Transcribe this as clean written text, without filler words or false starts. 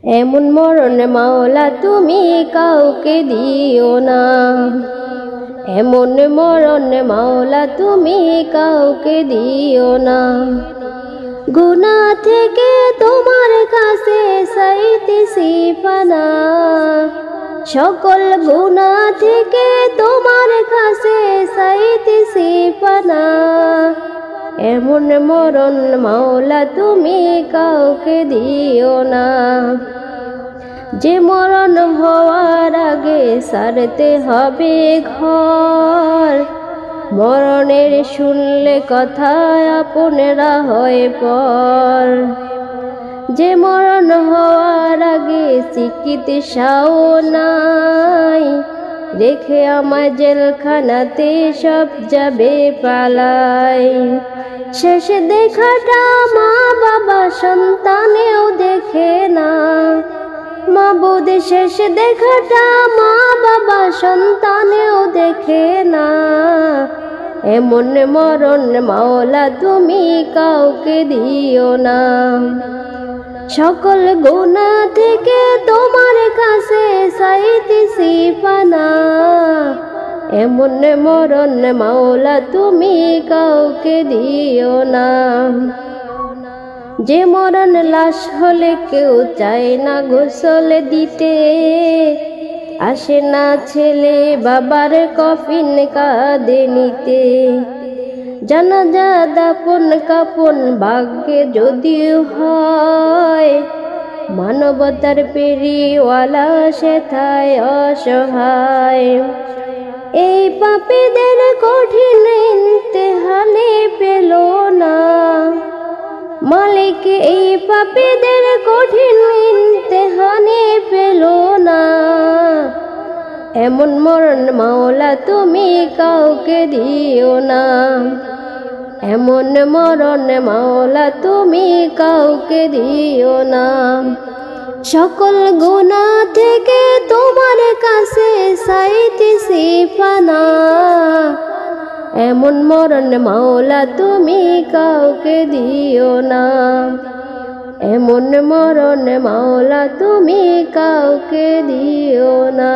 এমন মরণ মাওলা তুমি কাউকে দিও না, এমন মরণ মাওলা তুমি কাউকে দিও না। গুনাহ থেকে তোমার কাছে চাইতেছি পানা, সকল গুনাহ থেকে তোমার কাছে চাইতেছি পানা। এমন মরণ মাওলা তুমি কাউকে দিও না, যে মরণ হওয়ার আগে ছাড়তে হবে ঘর। মরণের শুনলে কথা আপনেরা হয় পর, যে মরণ হওয়ার আগে চিকিৎসাও নাই। রেখে আমায় জেলখানাতে সব যাবে পালাই। শেষ দেখাটা মা বাবা সন্তানেও দেখে না, মাবুদ শেষ দেখাটা মা বাবা সন্তানেও দেখে না। এমন মরণ মাওলা তুমি কাউকে দিও না, সকল গুনাহ থেকে তোমার কাছে চাইতেছি পানা। এমন মরণ মাওলা তুমি কাউকে দিও না, যে মরণ লাশ হলে কেউ চায় না গোসল দিতে। আসে না ছেলে বাবার কফিন কাঁধে নিতে, জানাজা দাফন কাফন ভাগ্যে যদিও হয়। মানবতার পেরিওয়ালা সেথায় অসহায়। এই পাপীদের কঠিন ইমতিহানে পেল না মালিক, এই পাপীদের কঠিন ইমতিহানে পেল না। এমন মরণ মাওলা তুমি কাউকে দিও না, এমন মরণ মাওলা তুমি কাউকে দিও না। সকল গুনাহ থেকে তোমার কাছে চাইতেছি পানা। এমন মরণ মাওলা তুমি কাউকে দিও না, এমন মরণ মাওলা তুমি কাউকে দিও না।